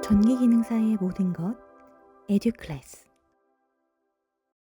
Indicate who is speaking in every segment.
Speaker 1: 전기기능사의 모든 것 에듀클래스.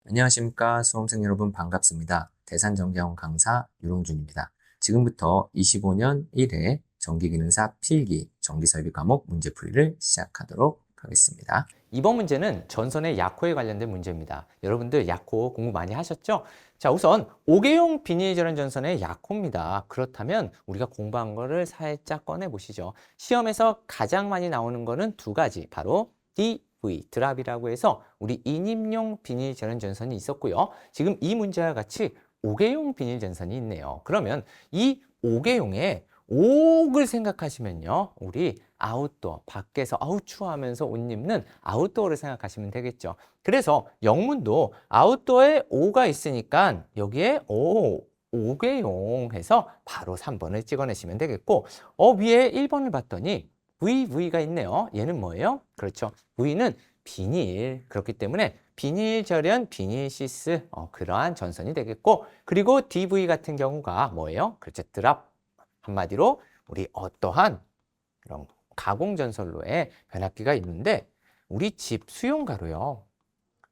Speaker 2: 안녕하십니까. 수험생 여러분 반갑습니다. 대산전기학원 강사 유롱준입니다. 지금부터 25년 1회 전기기능사 필기 전기설비 과목 문제풀이를 시작하도록 하겠습니다.
Speaker 3: 이번 문제는 전선의 약호에 관련된 문제입니다. 여러분들 약호 공부 많이 하셨죠? 자, 우선 5개용 비닐절연 전선의 약호입니다. 그렇다면 우리가 공부한 거를 살짝 꺼내 보시죠. 시험에서 가장 많이 나오는 거는 두 가지, 바로 DV, 드랍이라고 해서 우리 인입용 비닐절연 전선이 있었고요. 지금 이 문제와 같이 5개용 비닐 전선이 있네요. 그러면 이 5개용에 옥을 생각하시면요, 우리 아웃도어, 밖에서 아우 추워하면서 옷 입는 아웃도어를 생각하시면 되겠죠. 그래서 영문도 아웃도어에 오가 있으니까 여기에 오개용 해서 바로 3번을 찍어내시면 되겠고, 위에 1번을 봤더니 VV가 있네요. 얘는 뭐예요? 그렇죠. V는 비닐. 그렇기 때문에 비닐절연, 비닐시스, 그러한 전선이 되겠고, 그리고 DV 같은 경우가 뭐예요? 그렇죠. 드랍. 한마디로 우리 어떠한 이런 가공전선로에 변압기가 있는데 우리 집 수용가로요.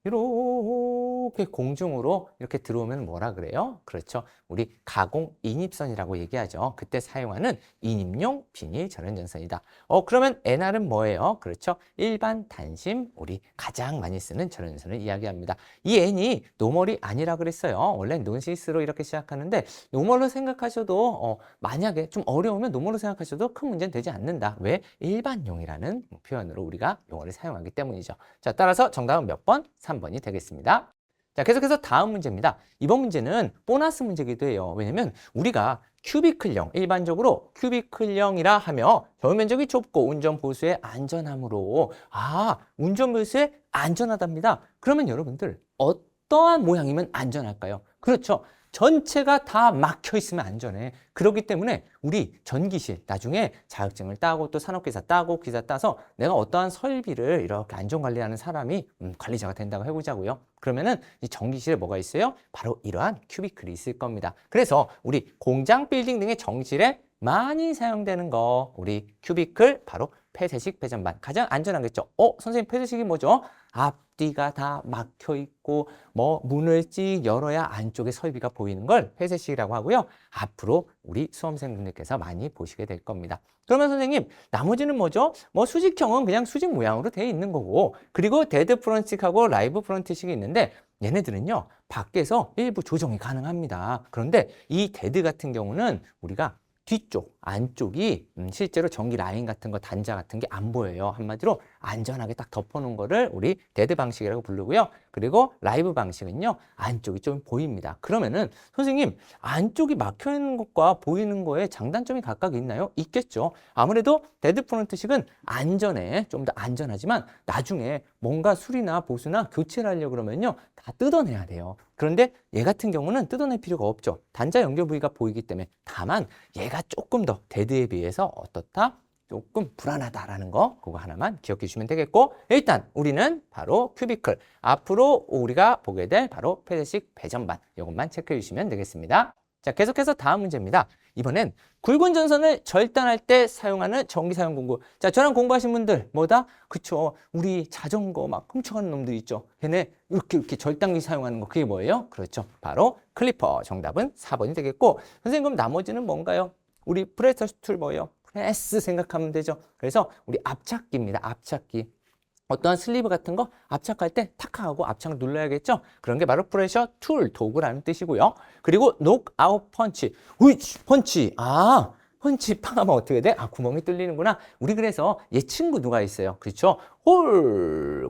Speaker 3: 이렇게 공중으로 이렇게 들어오면 뭐라 그래요? 그렇죠. 우리 가공 인입선이라고 얘기하죠. 그때 사용하는 인입용 비닐 절연전선이다. 그러면 NR은 뭐예요? 그렇죠. 일반 단심, 우리 가장 많이 쓰는 절연전선을 이야기합니다. 이 N이 노멀이 아니라 그랬어요. 원래 논시스로 이렇게 시작하는데 노멀로 생각하셔도 만약에 좀 어려우면 노멀로 생각하셔도 큰 문제는 되지 않는다. 왜? 일반용이라는 표현으로 우리가 용어를 사용하기 때문이죠. 자, 따라서 정답은 몇 번? 3번이 되겠습니다. 자, 계속해서 다음 문제입니다. 이번 문제는 보너스 문제이기도 해요. 왜냐면 우리가 큐비클형, 일반적으로 큐비클형이라 하며 겨울면적이 좁고 운전보수의 안전함으로 운전보수에 안전하답니다. 그러면 여러분들 어떠한 모양이면 안전할까요? 그렇죠. 전체가 다 막혀 있으면 안전해. 그렇기 때문에 우리 전기실 나중에 자격증을 따고 또 산업기사 따고 기사 따서 내가 어떠한 설비를 이렇게 안전관리하는 사람이 관리자가 된다고 해보자고요. 그러면은 이 전기실에 뭐가 있어요? 바로 이러한 큐비클이 있을 겁니다. 그래서 우리 공장 빌딩 등의 정실에 많이 사용되는 거 우리 큐비클 바로 폐쇄식 배전반 가장 안전하겠죠. 선생님 폐쇄식이 뭐죠? 앞뒤가 다 막혀 있고 문을 찍 열어야 안쪽에 설비가 보이는 걸 폐쇄식이라고 하고요. 앞으로 우리 수험생분들께서 많이 보시게 될 겁니다. 그러면 선생님 나머지는 뭐죠? 수직형은 그냥 수직 모양으로 되어 있는 거고, 그리고 데드 프론트식하고 라이브 프론트식이 있는데 얘네들은요 밖에서 일부 조정이 가능합니다. 그런데 이 데드 같은 경우는 우리가 뒤쪽, 안쪽이 실제로 전기 라인 같은 거, 단자 같은 게 안 보여요. 한마디로 안전하게 딱 덮어놓은 거를 우리 데드 방식이라고 부르고요. 그리고 라이브 방식은요, 안쪽이 좀 보입니다. 그러면은 선생님, 안쪽이 막혀 있는 것과 보이는 거에 장단점이 각각 있나요? 있겠죠. 아무래도 데드 프론트식은 안전에 좀 더 안전하지만 나중에 뭔가 수리나 보수나 교체를 하려고 그러면요, 다 뜯어내야 돼요. 그런데 얘 같은 경우는 뜯어낼 필요가 없죠. 단자 연결 부위가 보이기 때문에. 다만 얘가 조금 더 데드에 비해서 어떻다? 조금 불안하다라는 거, 그거 하나만 기억해 주시면 되겠고, 일단 우리는 바로 큐비클, 앞으로 우리가 보게 될 바로 폐쇄식 배전반, 이것만 체크해 주시면 되겠습니다. 자, 계속해서 다음 문제입니다. 이번엔 굵은 전선을 절단할 때 사용하는 전기 사용 공구. 자, 저랑 공부하신 분들 뭐다? 그쵸, 우리 자전거 막 훔쳐가는 놈들 있죠. 걔네 이렇게 절단기 사용하는 거, 그게 뭐예요? 그렇죠, 바로 클리퍼. 정답은 4번이 되겠고, 선생님 그럼 나머지는 뭔가요? 우리 프레서 툴 뭐예요? 프레스 생각하면 되죠. 그래서 우리 압착기입니다. 압착기. 어떠한 슬리브 같은 거 압착할 때 탁 하고 압착을 눌러야겠죠. 그런 게 바로 프레셔 툴, 도구라는 뜻이고요. 그리고 녹아웃 펀치. 우이치 펀치. 펀치 팡 하면 어떻게 돼? 구멍이 뚫리는구나. 우리 그래서 얘 친구 누가 있어요? 그렇죠?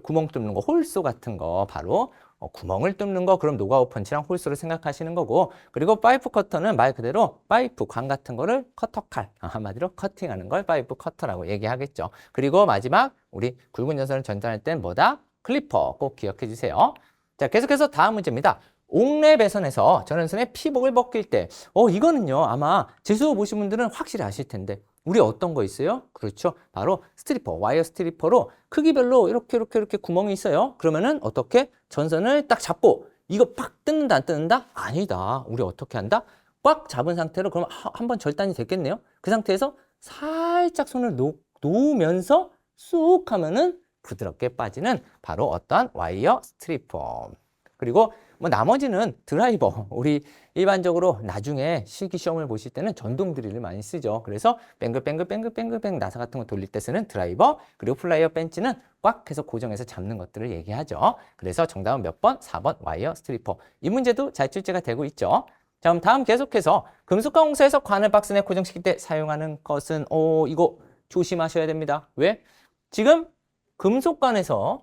Speaker 3: 구멍 뚫는 거, 홀소 같은 거 바로 구멍을 뚫는 거, 그럼 노가웃 펀치랑 홀소를 생각하시는 거고, 그리고 파이프 커터는 말 그대로 파이프 관 같은 거를 커터칼, 한마디로 커팅하는 걸 파이프 커터라고 얘기하겠죠. 그리고 마지막 우리 굵은 전선을 전달할 땐 뭐다? 클리퍼 꼭 기억해 주세요. 자, 계속해서 다음 문제입니다. 옥내 배선에서 전원선의 피복을 벗길 때, 이거는요 아마 재수업 보신 분들은 확실히 아실 텐데, 우리 어떤 거 있어요? 그렇죠, 바로 스트리퍼, 와이어 스트리퍼로 크기별로 이렇게 구멍이 있어요. 그러면은 어떻게 전선을 딱 잡고 이거 팍 뜯는다 안 뜯는다? 아니다. 우리 어떻게 한다? 꽉 잡은 상태로, 그럼 한번 절단이 됐겠네요. 그 상태에서 살짝 손을 놓으면서 쑥 하면은 부드럽게 빠지는 바로 어떠한 와이어 스트리퍼. 그리고 뭐 나머지는 드라이버. 우리 일반적으로 나중에 실기 시험을 보실 때는 전동 드릴을 많이 쓰죠. 그래서 뱅글뱅글 나사 같은 거 돌릴 때 쓰는 드라이버, 그리고 플라이어 벤치는 꽉 해서 고정해서 잡는 것들을 얘기하죠. 그래서 정답은 몇 번? 4번 와이어 스트리퍼. 이 문제도 잘 출제가 되고 있죠. 자, 그럼 다음 계속해서 금속과 홍소에서 관을 박스 내 고정시킬 때 사용하는 것은 이거 조심하셔야 됩니다. 왜? 지금 금속관에서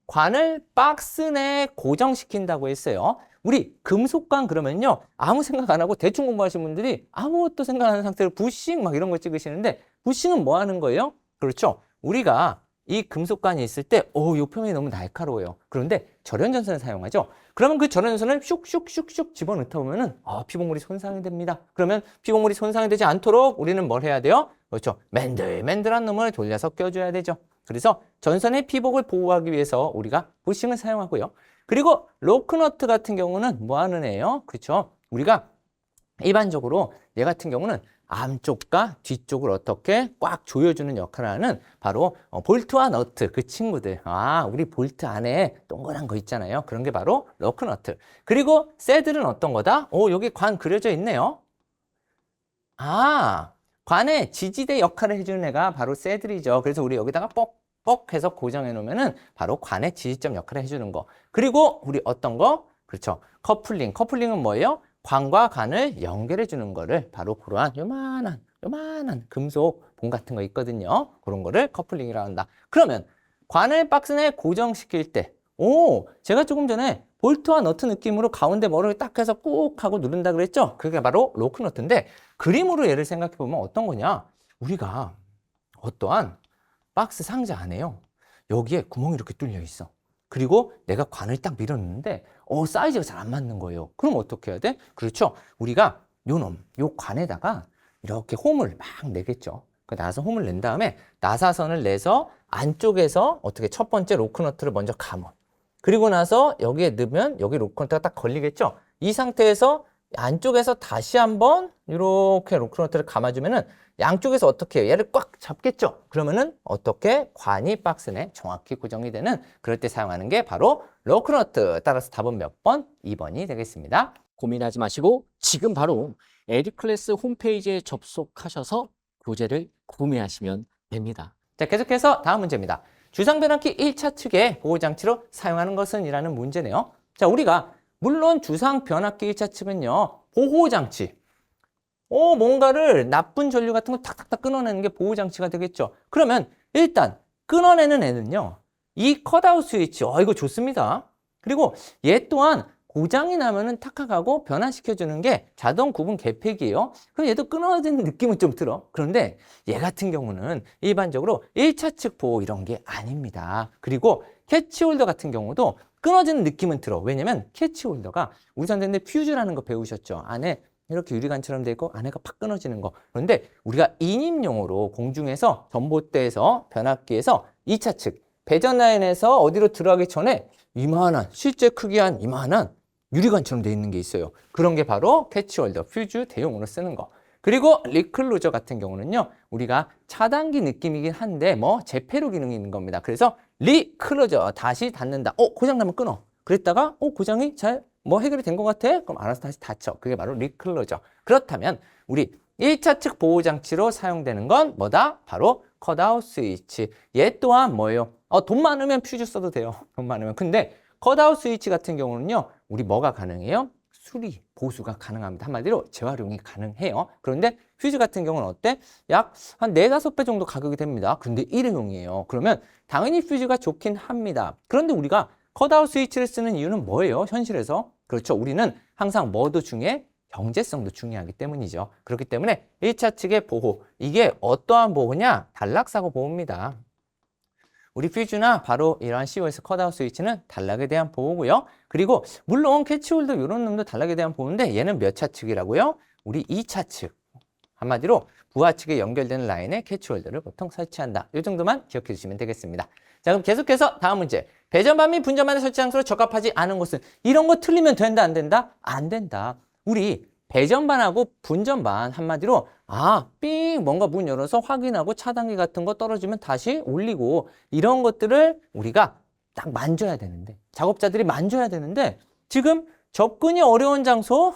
Speaker 3: 관을 박스 내에 고정시킨다고 했어요. 우리 금속관 그러면요, 아무 생각 안 하고 대충 공부하시는 분들이 아무것도 생각 안 하는 상태로 부싱 막 이런 걸 찍으시는데, 부싱은 뭐 하는 거예요? 그렇죠. 우리가 이 금속관이 있을 때 요 표면이 너무 날카로워요. 그런데 절연전선을 사용하죠. 그러면 그 절연전선을 슉슉슉슉 집어넣다 보면은 피복물이 손상이 됩니다. 그러면 피복물이 손상이 되지 않도록 우리는 뭘 해야 돼요? 그렇죠. 맨들맨들한 놈을 돌려서 껴줘야 되죠. 그래서 전선의 피복을 보호하기 위해서 우리가 부싱을 사용하고요. 그리고 로크너트 같은 경우는 뭐 하는 애예요? 그렇죠. 우리가 일반적으로 얘 같은 경우는 앞쪽과 뒤쪽을 어떻게 꽉 조여주는 역할을 하는 바로 볼트와 너트, 그 친구들. 우리 볼트 안에 동그란 거 있잖아요. 그런 게 바로 로크너트. 그리고 새들은 어떤 거다? 여기 관 그려져 있네요. 관의 지지대 역할을 해주는 애가 바로 새들이죠. 그래서 우리 여기다가 뻑뻑 해서 고정해 놓으면은 바로 관의 지지점 역할을 해주는 거. 그리고 우리 어떤 거? 그렇죠. 커플링. 커플링은 뭐예요? 관과 관을 연결해 주는 거를 바로 그러한 요만한 금속 봉 같은 거 있거든요. 그런 거를 커플링이라고 한다. 그러면 관을 박스 내에 고정시킬 때, 제가 조금 전에 볼트와 너트 느낌으로 가운데 뭐를 딱 해서 꾹 하고 누른다 그랬죠? 그게 바로 로크너트인데, 그림으로 얘를 생각해 보면 어떤 거냐? 우리가 어떠한 박스 상자 안에요, 여기에 구멍이 이렇게 뚫려 있어. 그리고 내가 관을 딱 밀어넣는데 사이즈가 잘 안 맞는 거예요. 그럼 어떻게 해야 돼? 그렇죠. 우리가 요 관에다가 이렇게 홈을 막 내겠죠. 그 나사 홈을 낸 다음에 나사선을 내서 안쪽에서 어떻게 첫 번째 로크너트를 먼저 감아. 그리고 나서 여기에 넣으면 여기 로크너트가 딱 걸리겠죠. 이 상태에서 안쪽에서 다시 한번 이렇게 로크너트를 감아주면은 양쪽에서 어떻게 해요? 얘를 꽉 잡겠죠? 그러면은 어떻게 관이 박스 내 정확히 고정이 되는, 그럴 때 사용하는 게 바로 로크너트. 따라서 답은 몇 번? 2번이 되겠습니다.
Speaker 4: 고민하지 마시고 지금 바로 에듀클래스 홈페이지에 접속하셔서 교재를 구매하시면 됩니다.
Speaker 3: 자, 계속해서 다음 문제입니다. 주상 변압기 1차 측의 보호장치로 사용하는 것은? 이라는 문제네요. 자, 우리가 물론 주상 변압기 1차 측은요, 보호장치. 뭔가를 나쁜 전류 같은 거 탁탁탁 끊어내는 게 보호장치가 되겠죠. 그러면 일단 끊어내는 애는요, 이 컷아웃 스위치, 이거 좋습니다. 그리고 얘 또한 고장이 나면은 탁탁하고 변화시켜주는 게 자동 구분 개폐기예요. 그럼 얘도 끊어지는 느낌은 좀 들어. 그런데 얘 같은 경우는 일반적으로 1차 측 보호 이런 게 아닙니다. 그리고 캐치홀더 같은 경우도 끊어지는 느낌은 들어. 왜냐면 캐치홀더가 우리 선생님들 퓨즈라는 거 배우셨죠. 안에 이렇게 유리관처럼 돼 있고 안에가 팍 끊어지는 거. 그런데 우리가 인입용으로 공중에서 전봇대에서 변압기에서 2차 측 배전 라인에서 어디로 들어가기 전에 이만한, 실제 크기 한 이만한 유리관처럼 돼 있는 게 있어요. 그런 게 바로 캐치홀더, 퓨즈 대용으로 쓰는 거. 그리고 리클로저 같은 경우는요, 우리가 차단기 느낌이긴 한데 재폐로 기능이 있는 겁니다. 그래서 리클로저, 다시 닫는다. 고장나면 끊어. 그랬다가 고장이 잘 해결이 된 것 같아? 그럼 알아서 다시 닫혀. 그게 바로 리클로저. 그렇다면 우리 1차 측 보호장치로 사용되는 건 뭐다? 바로 컷아웃 스위치. 얘 또한 뭐예요? 돈 많으면 퓨즈 써도 돼요. 돈 많으면. 근데 컷아웃 스위치 같은 경우는요, 우리 뭐가 가능해요? 수리, 보수가 가능합니다. 한마디로 재활용이 가능해요. 그런데 퓨즈 같은 경우는 어때? 약 한 4-5배 정도 가격이 됩니다. 근데 일회용이에요. 그러면 당연히 퓨즈가 좋긴 합니다. 그런데 우리가 컷아웃 스위치를 쓰는 이유는 뭐예요? 현실에서. 그렇죠. 우리는 항상 뭐도 중요해? 경제성도 중요하기 때문이죠. 그렇기 때문에 1차 측의 보호. 이게 어떠한 보호냐? 단락사고 보호입니다. 우리 퓨즈나 바로 이러한 COS 컷아웃 스위치는 단락에 대한 보호고요. 그리고 물론 캐치홀더 이런 놈도 단락에 대한 보호인데 얘는 몇 차 측이라고요? 우리 2차 측. 한마디로 부하 측에 연결되는 라인에 캐치홀더를 보통 설치한다. 이 정도만 기억해 주시면 되겠습니다. 자, 그럼 계속해서 다음 문제. 배전반 및 분전반에 설치 장소로 적합하지 않은 곳은? 이런 거 틀리면 된다, 안 된다? 안 된다. 우리 배전반하고 분전반 한마디로 삥 뭔가 문 열어서 확인하고 차단기 같은 거 떨어지면 다시 올리고 이런 것들을 우리가 딱 만져야 되는데 작업자들이 만져야 되는데 지금 접근이 어려운 장소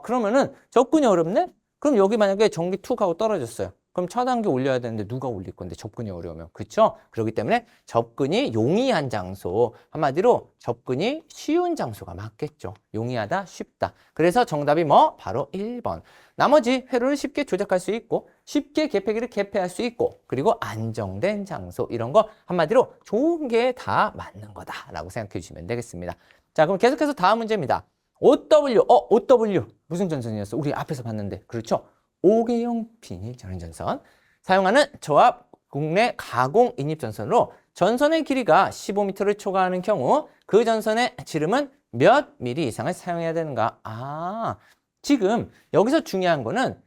Speaker 3: 그러면은 접근이 어렵네? 그럼 여기 만약에 전기 툭 하고 떨어졌어요. 그럼 차단기 올려야 되는데 누가 올릴 건데 접근이 어려우면 그렇죠? 그렇기 때문에 접근이 용이한 장소 한마디로 접근이 쉬운 장소가 맞겠죠. 용이하다 쉽다. 그래서 정답이 뭐? 바로 1번. 나머지 회로를 쉽게 조작할 수 있고 쉽게 개폐기를 개폐할 수 있고 그리고 안정된 장소 이런 거 한마디로 좋은 게 다 맞는 거다라고 생각해 주시면 되겠습니다. 자 그럼 계속해서 다음 문제입니다. OW 무슨 전선이었어? 우리 앞에서 봤는데 그렇죠? 5개형 비닐 전원전선 사용하는 저압 국내 가공 인입 전선으로 전선의 길이가 15m를 초과하는 경우 그 전선의 지름은 몇 미리 이상을 사용해야 되는가? 지금 여기서 중요한 거는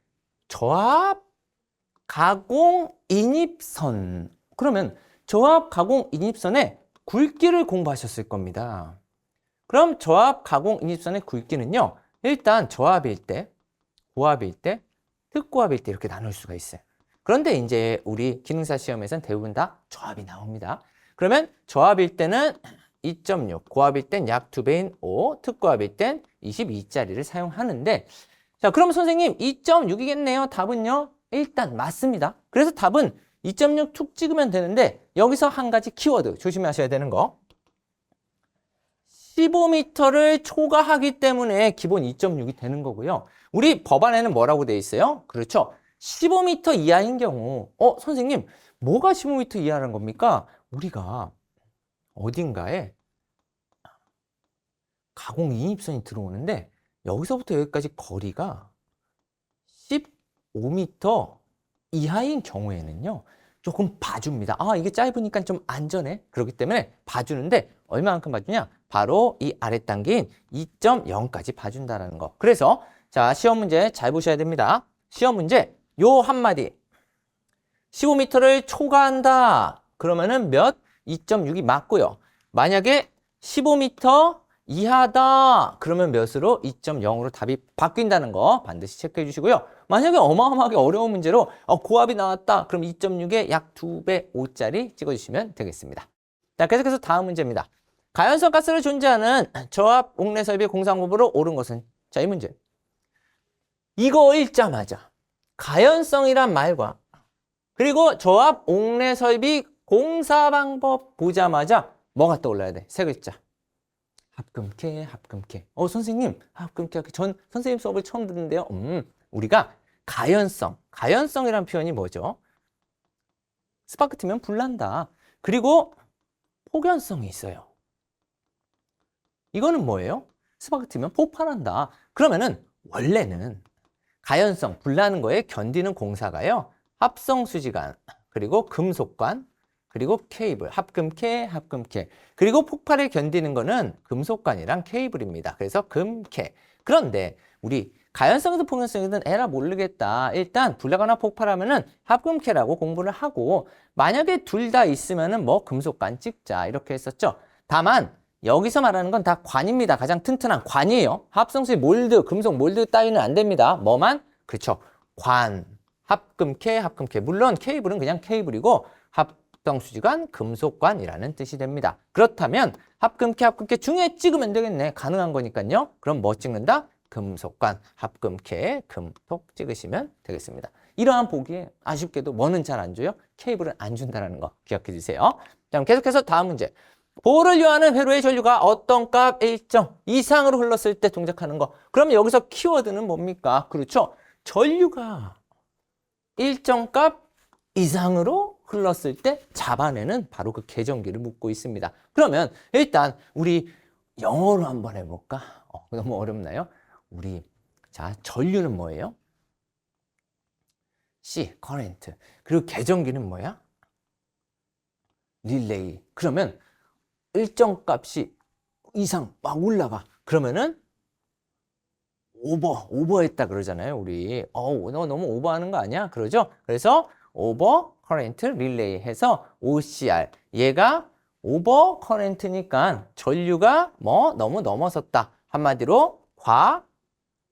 Speaker 3: 저압 가공 인입선. 그러면 저압 가공 인입선의 굵기를 공부하셨을 겁니다. 그럼 저압 가공 인입선의 굵기는요. 일단 저압일 때, 고압일 때, 특고압일 때 이렇게 나눌 수가 있어요. 그런데 이제 우리 기능사 시험에서는 대부분 다 저압이 나옵니다. 그러면 저압일 때는 2.6, 고압일 땐 약 2배인 5, 특고압일 땐 22짜리를 사용하는데 자, 그럼 선생님 2.6이겠네요. 답은요? 일단 맞습니다. 그래서 답은 2.6 툭 찍으면 되는데 여기서 한 가지 키워드 조심하셔야 되는 거 15m를 초과하기 때문에 기본 2.6이 되는 거고요. 우리 법안에는 뭐라고 돼 있어요? 그렇죠. 15m 이하인 경우 선생님 뭐가 15m 이하라는 겁니까? 우리가 어딘가에 가공 인입선이 들어오는데 여기서부터 여기까지 거리가 15m 이하인 경우에는요. 조금 봐줍니다. 이게 짧으니까 좀 안전해. 그렇기 때문에 봐주는데 얼마만큼 봐주냐? 바로 이 아랫단계인 2.0까지 봐준다는 거. 그래서 자 시험 문제 잘 보셔야 됩니다. 시험 문제 요 한마디 15m를 초과한다. 그러면은 몇? 2.6이 맞고요. 만약에 15m 이하다. 그러면 몇으로? 2.0으로 답이 바뀐다는 거 반드시 체크해 주시고요. 만약에 어마어마하게 어려운 문제로 고압이 나왔다. 그럼 2.6에 약 2배 5짜리 찍어주시면 되겠습니다. 자, 계속해서 다음 문제입니다. 가연성 가스를 존재하는 저압 옥내 설비 공사공부로 옳은 것은? 자, 이 문제. 이거 읽자마자 가연성이란 말과 그리고 저압 옥내 설비 공사 방법 보자마자 뭐가 떠올라야 돼? 세 글자. 합금케. 선생님, 합금케. 전 선생님 수업을 처음 듣는데요. 우리가 가연성이란 표현이 뭐죠? 스파크 트면 불난다. 그리고 폭연성이 있어요. 이거는 뭐예요? 스파크 트면 폭발한다. 그러면은 원래는 가연성, 불나는 거에 견디는 공사가요. 합성 수지관, 그리고 금속관, 그리고 케이블, 합금케. 그리고 폭발에 견디는 거는 금속관이랑 케이블입니다. 그래서 금케. 그런데 우리 가연성이든 폭연성이든 에라 모르겠다. 일단 불나거나 폭발하면은 합금케라고 공부를 하고 만약에 둘 다 있으면은 뭐 금속관 찍자 이렇게 했었죠. 다만 여기서 말하는 건 다 관입니다. 가장 튼튼한 관이에요. 합성수지 몰드, 금속 몰드 따위는 안 됩니다. 뭐만? 그렇죠. 관, 합금케. 물론 케이블은 그냥 케이블이고 합성수지관, 금속관이라는 뜻이 됩니다. 그렇다면 합금케 중에 찍으면 되겠네. 가능한 거니까요. 그럼 뭐 찍는다? 금속관, 합금케, 금속 찍으시면 되겠습니다. 이러한 보기에 아쉽게도 뭐는 잘 안 줘요? 케이블은 안 준다는 거 기억해 주세요. 자, 그럼 계속해서 다음 문제. 보호를 요하는 회로의 전류가 어떤 값 일정 이상으로 흘렀을 때 동작하는 거. 그럼 여기서 키워드는 뭡니까? 그렇죠. 전류가 일정 값 이상으로 흘렀을 때 잡아내는 바로 그 계정기를 묻고 있습니다. 그러면 일단 우리 영어로 한번 해볼까? 너무 어렵나요? 자, 전류는 뭐예요? C, 커렌트. 그리고 계정기는 뭐야? 릴레이. 그러면 일정 값이 이상 막 올라가. 그러면은 오버했다 그러잖아요, 우리. 너 너무 오버하는 거 아니야? 그러죠? 그래서 오버 커렌트 릴레이 해서 OCR. 얘가 오버 커렌트니까 전류가 뭐 너무 넘어섰다. 한마디로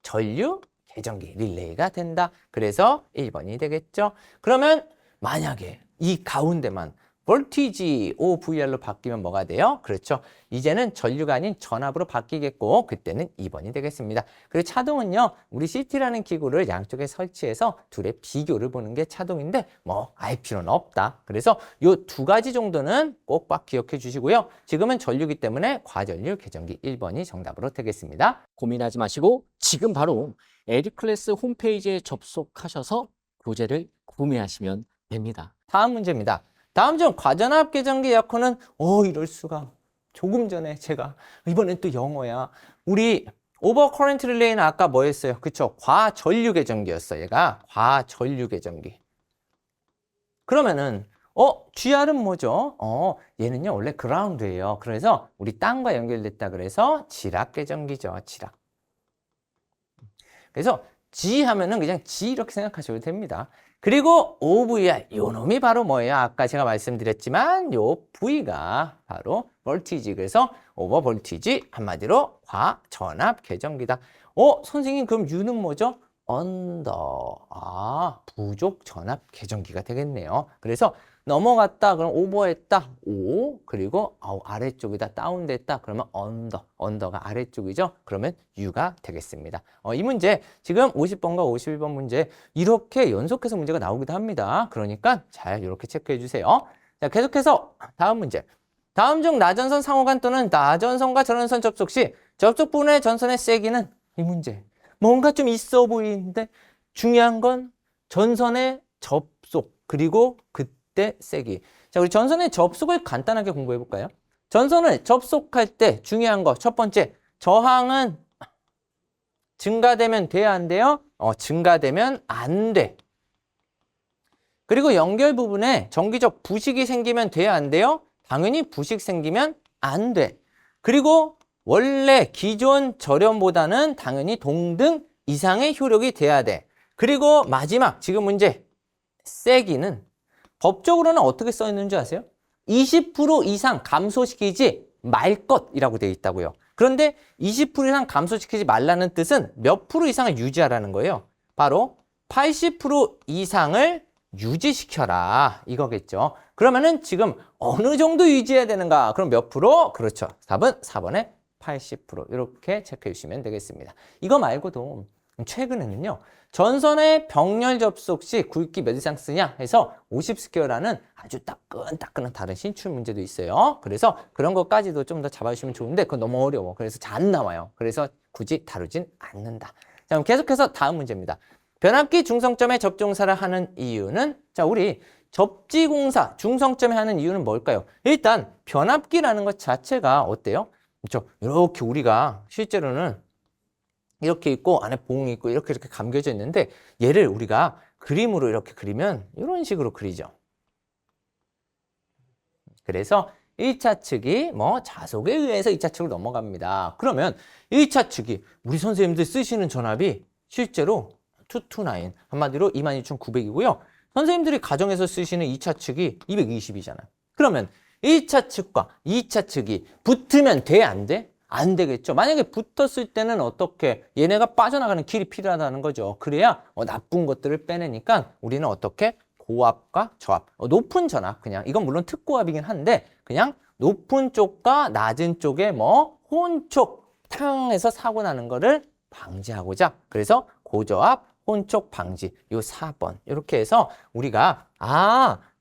Speaker 3: 전류 계전기 릴레이가 된다. 그래서 1번이 되겠죠. 그러면 만약에 이 가운데만 볼티지 OVR로 바뀌면 뭐가 돼요? 그렇죠. 이제는 전류가 아닌 전압으로 바뀌겠고 그때는 2번이 되겠습니다. 그리고 차동은요. 우리 CT라는 기구를 양쪽에 설치해서 둘의 비교를 보는 게 차동인데 뭐 알 필요는 없다. 그래서 요 두 가지 정도는 꼭 기억해 주시고요. 지금은 전류기 때문에 과전류 계전기 1번이 정답으로 되겠습니다.
Speaker 4: 고민하지 마시고 지금 바로 에듀클래스 홈페이지에 접속하셔서 교재를 구매하시면 됩니다.
Speaker 3: 다음 문제입니다. 다음 중 과전압 계전기 에어컨은 이럴 수가. 조금 전에 제가 이번엔 또 영어야. 우리 오버커런트 릴레이는 아까 뭐 했어요? 그쵸? 과전류 계전기였어. 얘가 과전류 계전기. 그러면은 GR은 뭐죠? 얘는요 원래 그라운드예요. 그래서 우리 땅과 연결됐다 그래서 지락 계전기죠. 지락. 그래서 G 하면은 그냥 G 이렇게 생각하셔도 됩니다. 그리고 OVR, 요 놈이 바로 뭐예요? 아까 제가 말씀드렸지만 요 V가 바로 볼티지. 그래서 오버 볼티지, 한마디로 과전압 계전기다. 선생님 그럼 U는 뭐죠? 언더. 부족 전압 계전기가 되겠네요. 그래서 넘어갔다 그럼 오버했다 O, 그리고 아래쪽이다 다운됐다 그러면 언더가 아래쪽이죠. 그러면 U가 되겠습니다. 이 문제 지금 50번과 51번 문제 이렇게 연속해서 문제가 나오기도 합니다. 그러니까 잘 이렇게 체크해 주세요. 자, 계속해서 다음 문제. 다음 중 나전선 상호간 또는 나전선과 전원선 접속 시 접촉 부분의 전선의 세기는, 이 문제 뭔가 좀 있어 보이는데 중요한 건 전선의 접속 그리고 그때 세기. 자, 우리 전선의 접속을 간단하게 공부해 볼까요? 전선을 접속할 때 중요한 거 첫 번째, 저항은 증가되면 돼야 안 돼요? 증가되면 안 돼. 그리고 연결 부분에 전기적 부식이 생기면 돼야 안 돼요? 당연히 부식 생기면 안 돼. 그리고 원래 기존 절연보다는 당연히 동등 이상의 효력이 돼야 돼. 그리고 마지막 지금 문제, 세기는 법적으로는 어떻게 써 있는 줄 아세요? 20% 이상 감소시키지 말 것이라고 되어 있다고요. 그런데 20% 이상 감소시키지 말라는 뜻은 몇 프로 이상을 유지하라는 거예요. 바로 80% 이상을 유지시켜라 이거겠죠. 그러면은 지금 어느 정도 유지해야 되는가? 그럼 몇 프로? 그렇죠. 답은 4번에 80% 이렇게 체크해 주시면 되겠습니다. 이거 말고도 최근에는요. 전선의 병렬 접속 시 굵기 몇 이상 쓰냐 해서 50스퀘어라는 아주 따끈따끈한 다른 신출 문제도 있어요. 그래서 그런 것까지도 좀 더 잡아주시면 좋은데 그건 너무 어려워. 그래서 잘 안 나와요. 그래서 굳이 다루진 않는다. 자, 그럼 계속해서 다음 문제입니다. 변압기 중성점에 접종사를 하는 이유는, 자, 우리 접지공사 중성점에 하는 이유는 뭘까요? 일단 변압기라는 것 자체가 어때요? 그렇죠? 이렇게 우리가 실제로는 이렇게 있고 안에 봉이 있고 이렇게 감겨져 있는데 얘를 우리가 그림으로 이렇게 그리면 이런 식으로 그리죠. 그래서 1차 측이 자속에 의해서 2차 측으로 넘어갑니다. 그러면 1차 측이 우리 선생님들 쓰시는 전압이 실제로 229, 한마디로 22,900이고요. 선생님들이 가정에서 쓰시는 2차 측이 220이잖아요. 그러면 1차 측과 2차 측이 붙으면 돼, 안 돼? 안 되겠죠. 만약에 붙었을 때는 어떻게? 얘네가 빠져나가는 길이 필요하다는 거죠. 그래야 나쁜 것들을 빼내니까 우리는 어떻게? 고압과 저압. 높은 전압, 그냥. 이건 물론 특고압이긴 한데 그냥 높은 쪽과 낮은 쪽에 혼촉, 탕에서 사고 나는 거를 방지하고자. 그래서 고저압, 혼촉 방지. 요 4번. 이렇게 해서 우리가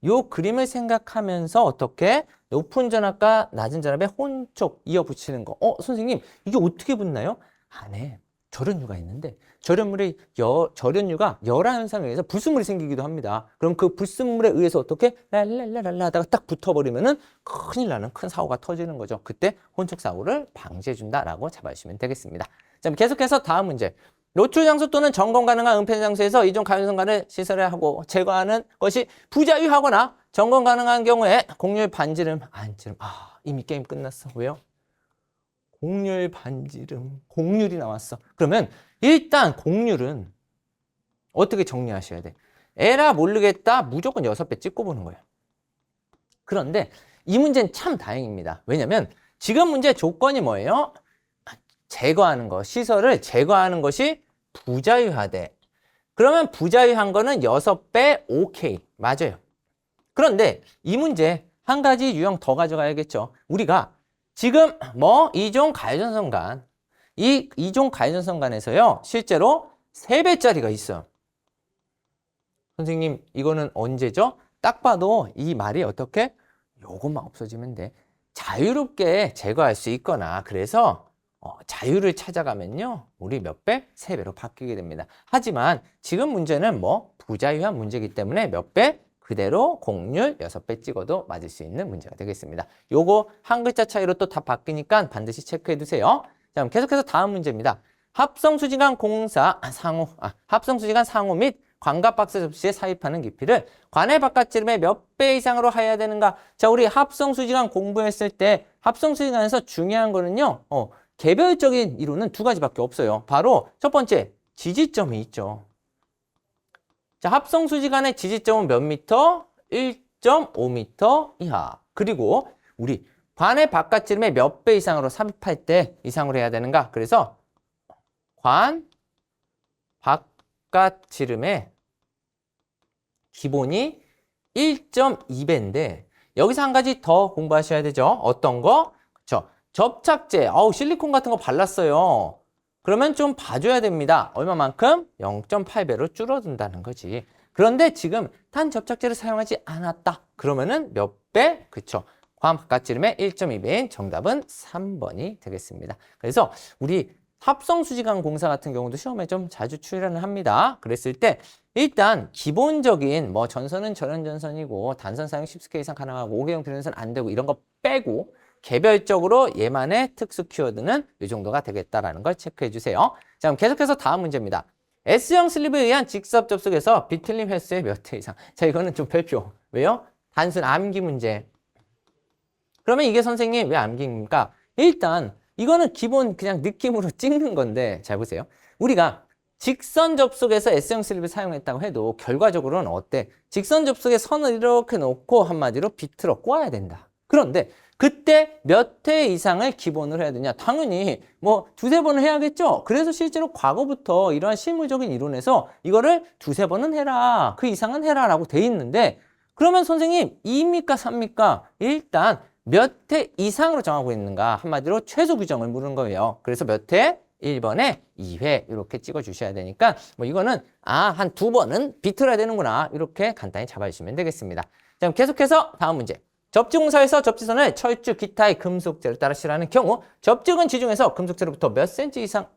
Speaker 3: 요 그림을 생각하면서 어떻게 높은 전압과 낮은 전압에 혼촉 이어 붙이는 거. 선생님, 이게 어떻게 붙나요? 안에 절연유가 있는데 절연유가 열화 현상에 의해서 불순물이 생기기도 합니다. 그럼 그 불순물에 의해서 어떻게 랄랄랄랄라 하다가 딱 붙어버리면은 큰일 나는 큰 사고가 터지는 거죠. 그때 혼촉 사고를 방지해준다라고 잡아주시면 되겠습니다. 자, 계속해서 다음 문제. 노출 장소 또는 점검 가능한 은폐 장소에서 이종 가연성관을 시설해야 하고 제거하는 것이 부자유하거나 점검 가능한 경우에 곡률 반지름, 안지름. 이미 게임 끝났어. 왜요? 곡률 반지름, 곡률이 나왔어. 그러면 일단 곡률은 어떻게 정리하셔야 돼? 에라 모르겠다. 무조건 6배 찍고 보는 거예요. 그런데 이 문제는 참 다행입니다. 왜냐면 지금 문제 조건이 뭐예요? 제거하는 거, 시설을 제거하는 것이 부자유하대. 그러면 부자유한 거는 6배 5K. 맞아요. 그런데 이 문제 한 가지 유형 더 가져가야겠죠. 우리가 지금 뭐 이종 가해전선간, 이 이종 가해전선간에서요, 실제로 3배짜리가 있어요. 선생님, 이거는 언제죠? 딱 봐도 이 말이 어떻게? 요것만 없어지면 돼. 자유롭게 제거할 수 있거나, 그래서 자유를 찾아가면요, 우리 몇 배? 3배로 바뀌게 됩니다. 하지만 지금 문제는 뭐 부자유한 문제이기 때문에 몇 배? 그대로 공률 6배 찍어도 맞을 수 있는 문제가 되겠습니다. 요거 한 글자 차이로 또 다 바뀌니까 반드시 체크해 두세요. 자, 그럼 계속해서 다음 문제입니다. 합성수지간 상호 및 광각박스 접시에 삽입하는 깊이를 관의 바깥지름의 몇 배 이상으로 해야 되는가? 자, 우리 합성수지간 공부했을 때 합성수지간에서 중요한 거는요, 개별적인 이론은 2가지밖에 없어요. 바로 첫 번째, 지지점이 있죠. 자, 합성수지간의 지지점은 몇 미터? 1.5m 이하. 그리고 우리 관의 바깥지름의 몇 배 이상으로 삽입할 때 이상으로 해야 되는가? 그래서 관 바깥지름의 기본이 1.2배인데 여기서 한 가지 더 공부하셔야 되죠. 어떤 거? 그렇죠. 접착제. 실리콘 같은 거 발랐어요. 그러면 좀 봐줘야 됩니다. 얼마만큼? 0.8배로 줄어든다는 거지. 그런데 지금 탄 접착제를 사용하지 않았다. 그러면은 몇 배? 그쵸. 관 바깥지름의 1.2배인 정답은 3번이 되겠습니다. 그래서 우리 합성수지간 공사 같은 경우도 시험에 좀 자주 출연을 합니다. 그랬을 때 일단 기본적인 뭐 전선은 절연전선이고 단선 사용 10K 이상 가능하고 5개형 비례전선 안 되고 이런 거 빼고 개별적으로 얘만의 특수 키워드는 이 정도가 되겠다라는 걸 체크해 주세요. 자, 그럼 계속해서 다음 문제입니다. S형 슬립에 의한 직섭 접속에서 비틀림 횟수의 몇 회 이상. 자, 이거는 좀 별표. 왜요? 단순 암기 문제. 그러면 이게 선생님 왜 암기입니까? 일단 이거는 기본 그냥 느낌으로 찍는 건데 잘 보세요. 우리가 직선 접속에서 S형 슬립을 사용했다고 해도 결과적으로는 어때? 직선 접속에 선을 이렇게 놓고 한마디로 비틀어 꼬아야 된다. 그런데 그때 몇 회 이상을 기본으로 해야 되냐? 당연히 뭐 2-3번을 해야겠죠? 그래서 실제로 과거부터 이러한 실무적인 이론에서 이거를 2-3번은 해라, 그 이상은 해라 라고 돼 있는데 그러면 선생님 2입니까 3입니까? 일단 몇 회 이상으로 정하고 있는가? 한마디로 최소 규정을 물은 거예요. 그래서 몇 회? 1번에 2회 이렇게 찍어 주셔야 되니까 뭐 이거는 한 2번은 비틀어야 되는구나 이렇게 간단히 잡아주시면 되겠습니다. 자, 그럼 계속해서 다음 문제. 접지공사에서 접지선을 철주, 기타의 금속재로 따라 실하는 경우 접지근 지중에서 금속재로부터 몇 cm 이상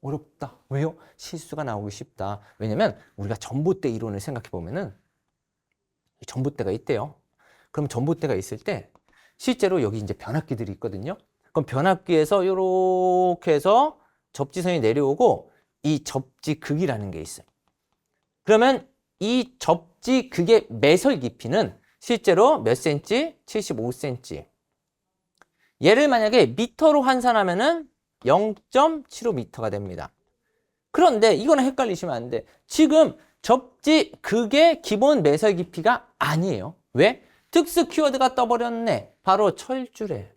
Speaker 3: 어렵다. 왜요? 실수가 나오기 쉽다. 왜냐면 우리가 전봇대 이론을 생각해 보면은 전봇대가 있대요. 그럼 전봇대가 있을 때 실제로 여기 이제 변압기들이 있거든요. 그럼 변압기에서 이렇게 해서 접지선이 내려오고 이 접지극이라는 게 있어요. 그러면 이 접지극의 매설 깊이는 실제로 몇 cm? 75cm. 얘를 만약에 미터로 환산하면은 0.75m가 됩니다. 그런데 이거는 헷갈리시면 안 돼. 지금 접지극의 기본 매설 깊이가 아니에요. 왜? 특수 키워드가 떠버렸네. 바로 철주래.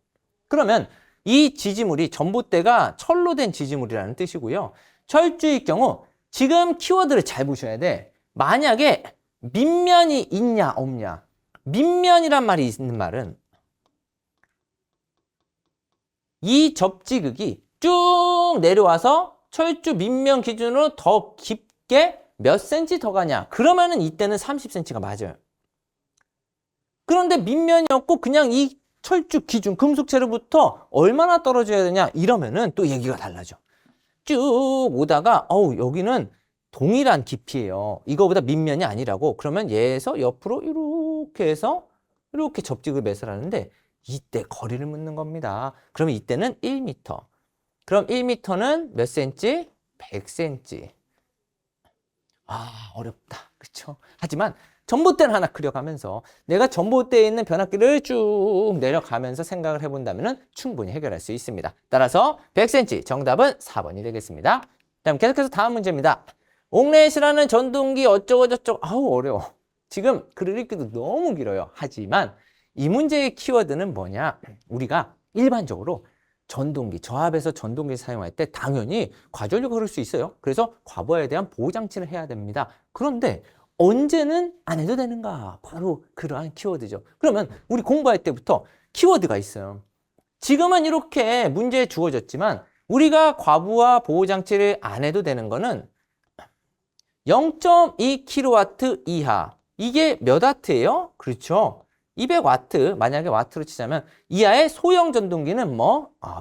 Speaker 3: 그러면 이 지지물이 전봇대가 철로 된 지지물이라는 뜻이고요. 철주일 경우 지금 키워드를 잘 보셔야 돼. 만약에 밑면이 있냐 없냐. 밑면이란 말이 있는 말은 이 접지극이 쭉 내려와서 철주 밑면 기준으로 더 깊게 몇 cm 더 가냐. 그러면은 이때는 30cm가 맞아요. 그런데 밑면이 없고 그냥 이 철주 기준 금속재로부터 얼마나 떨어져야 되냐 이러면은 또 얘기가 달라져. 쭉 오다가 여기는 동일한 깊이예요. 이거보다 밑면이 아니라고. 그러면 얘에서 옆으로 이렇게 해서 이렇게 접지를 매설하는데 이때 거리를 묻는 겁니다. 그러면 이때는 1m. 그럼 1m는 몇 cm? 100cm. 어렵다. 그쵸? 하지만 전봇대를 하나 그려가면서 내가 전봇대에 있는 변압기를 쭉 내려가면서 생각을 해본다면 충분히 해결할 수 있습니다. 따라서 100cm 정답은 4번이 되겠습니다. 다음 계속해서 다음 문제입니다. 옥내에 실하는 전동기 어쩌고 저쩌고 어려워. 지금 글을 읽기도 너무 길어요. 하지만 이 문제의 키워드는 뭐냐? 우리가 일반적으로 전동기, 저압에서 전동기를 사용할 때 당연히 과전류가 흐를 수 있어요. 그래서 과부하에 대한 보호장치를 해야 됩니다. 그런데 언제는 안 해도 되는가? 바로 그러한 키워드죠. 그러면 우리 공부할 때부터 키워드가 있어요. 지금은 이렇게 문제에 주어졌지만 우리가 과부하 보호장치를 안 해도 되는 거는 0.2kW 이하. 이게 몇 와트예요? 그렇죠. 200와트, 만약에 와트로 치자면 이하의 소형 전동기는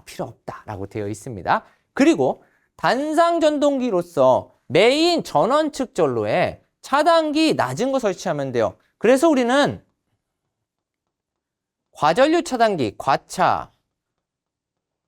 Speaker 3: 필요 없다라고 되어 있습니다. 그리고 단상 전동기로서 메인 전원 측 전로에 차단기 낮은 거 설치하면 돼요. 그래서 우리는 과전류 차단기, 과차,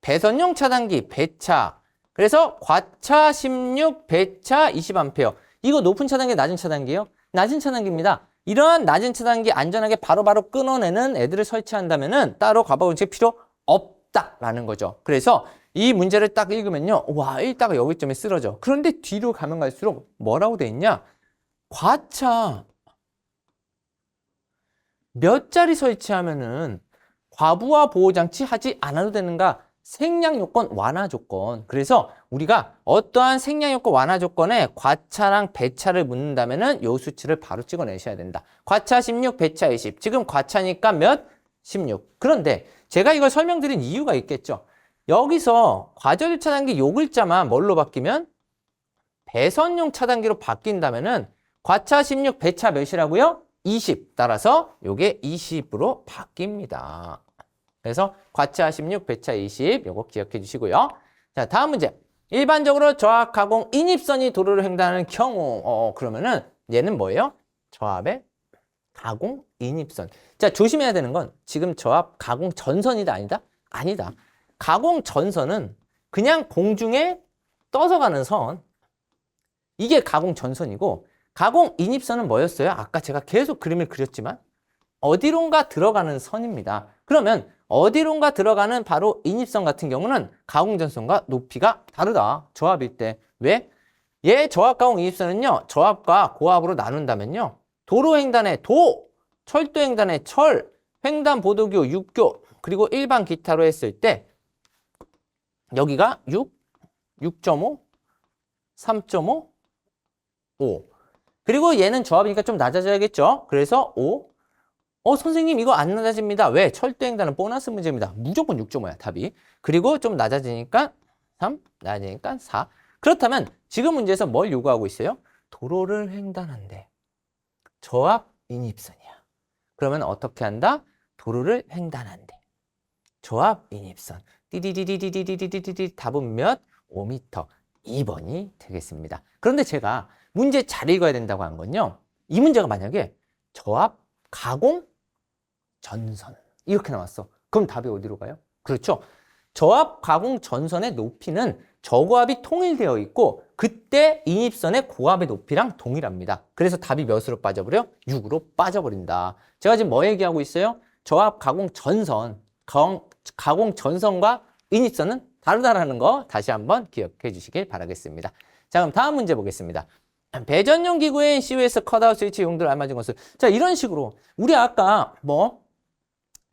Speaker 3: 배선용 차단기, 배차. 그래서 과차 16, 배차 20A. 이거 높은 차단기, 낮은 차단기예요? 낮은 차단기입니다. 이러한 낮은 차단기 안전하게 바로바로 끊어내는 애들을 설치한다면은 따로 과부하장치 필요 없다라는 거죠. 그래서 이 문제를 딱 읽으면요. 와, 읽다가 여기점에 쓰러져. 그런데 뒤로 가면 갈수록 뭐라고 돼 있냐? 과차 몇 자리 설치하면은 과부하 보호장치 하지 않아도 되는가? 생략 요건 완화 조건. 그래서 우리가 어떠한 생략 요건 완화 조건에 과차랑 배차를 묻는다면은 요 수치를 바로 찍어내셔야 된다. 과차 16, 배차 20. 지금 과차니까 몇? 16. 그런데 제가 이걸 설명드린 이유가 있겠죠. 여기서 과전류 차단기 요 글자만 뭘로 바뀌면 배선용 차단기로 바뀐다면은 과차 16, 배차 몇이라고요? 20. 따라서 요게 20으로 바뀝니다. 그래서 과차 16, 배차 20 요거 기억해 주시고요. 자, 다음 문제. 일반적으로 저압 가공 인입선이 도로를 횡단하는 경우 그러면은 얘는 뭐예요? 저압의 가공 인입선. 자, 조심해야 되는 건 지금 저압 가공 전선이다 아니다? 아니다. 가공 전선은 그냥 공중에 떠서 가는 선. 이게 가공 전선이고 가공 인입선은 뭐였어요? 아까 제가 계속 그림을 그렸지만 어디론가 들어가는 선입니다. 그러면 어디론가 들어가는 바로 인입선 같은 경우는 가공전선과 높이가 다르다. 저압일 때. 왜? 얘 저압 가공 인입선은요. 저압과 고압으로 나눈다면요. 도로 횡단의 도, 철도 횡단의 철, 횡단 보도교 6교, 그리고 일반 기타로 했을 때 여기가 6, 6.5, 3.5, 5. 그리고 얘는 저압이니까 좀 낮아져야겠죠. 그래서 5. 선생님 이거 안 낮아집니다. 왜? 철도횡단은 보너스 문제입니다. 무조건 6.5야 답이. 그리고 좀 낮아지니까 3, 낮아지니까 4. 그렇다면 지금 문제에서 뭘 요구하고 있어요? 도로를 횡단한대. 저압 인입선이야. 그러면 어떻게 한다? 도로를 횡단한대. 저압 인입선. 띠디디디디디디디디디 답은 몇? 5m. 2번이 되겠습니다. 그런데 제가 문제 잘 읽어야 된다고 한 건요. 이 문제가 만약에 저압 가공 전선 이렇게 나왔어. 그럼 답이 어디로 가요? 그렇죠. 저압 가공 전선의 높이는 저고압이 통일되어 있고 그때 인입선의 고압의 높이랑 동일합니다. 그래서 답이 몇으로 빠져버려? 6으로 빠져버린다. 제가 지금 뭐 얘기하고 있어요? 저압 가공 전선, 가공 전선과 인입선은 다르다라는 거 다시 한번 기억해 주시길 바라겠습니다. 자, 그럼 다음 문제 보겠습니다. 배전용 기구인 COS 컷아웃 스위치 용도를 알맞은 것을. 자, 이런 식으로 우리 아까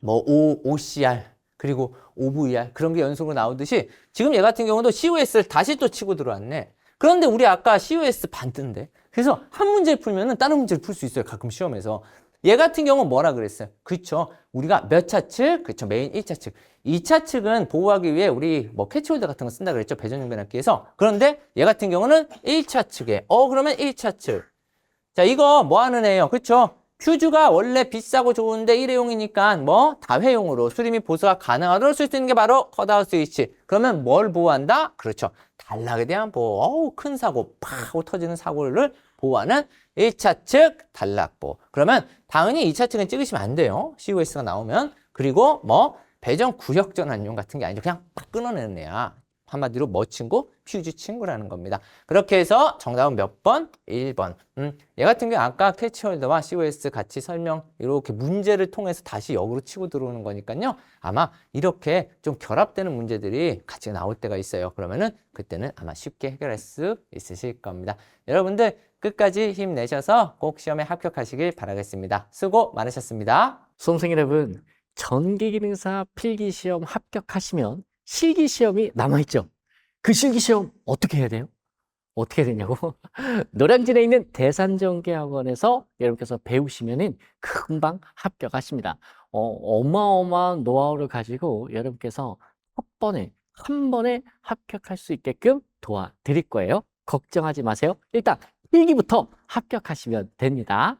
Speaker 3: OCR 그리고 OVR 그런 게 연속으로 나오듯이 지금 얘 같은 경우도 COS를 다시 또 치고 들어왔네. 그런데 우리 아까 COS 반대인데. 그래서 한 문제 풀면은 다른 문제를 풀 수 있어요. 가끔 시험에서. 얘 같은 경우 뭐라 그랬어요? 그쵸. 우리가 몇 차측? 그쵸. 메인 1차 측. 2차 측은 보호하기 위해 우리 캐치홀더 같은 거 쓴다 그랬죠. 배전용 변압기에서. 그런데 얘 같은 경우는 1차 측에. 그러면 1차 측. 자, 이거 뭐 하는 애예요? 그쵸. 퓨즈가 원래 비싸고 좋은데 일회용이니까 다회용으로 수리 및 보수가 가능하도록 쓸 수 있는 게 바로 컷아웃 스위치. 그러면 뭘 보호한다? 그렇죠. 단락에 대한 보호. 큰 사고, 팍 하고 터지는 사고를 보호하는 1차 측 단락 보호. 그러면 당연히 2차 측은 찍으시면 안 돼요. COS가 나오면. 그리고 배전 구역 전환용 같은 게 아니죠. 그냥 팍 끊어내는 애야. 한마디로 친구? 퓨즈 친구라는 겁니다. 그렇게 해서 정답은 몇 번? 1번. 얘 같은 경우 아까 캐치홀더와 COS 같이 설명 이렇게 문제를 통해서 다시 역으로 치고 들어오는 거니까요. 아마 이렇게 좀 결합되는 문제들이 같이 나올 때가 있어요. 그러면은 그때는 아마 쉽게 해결할 수 있으실 겁니다. 여러분들 끝까지 힘내셔서 꼭 시험에 합격하시길 바라겠습니다. 수고 많으셨습니다.
Speaker 4: 수험생 여러분, 전기기능사 필기시험 합격하시면 실기 시험이 남아있죠. 그 실기 시험 어떻게 해야 돼요? 어떻게 되냐고? 노량진에 있는 대산정기학원에서 여러분께서 배우시면은 금방 합격하십니다. 어마어마한 노하우를 가지고 여러분께서 한 번에 합격할 수 있게끔 도와드릴 거예요. 걱정하지 마세요. 일단 필기부터 합격하시면 됩니다.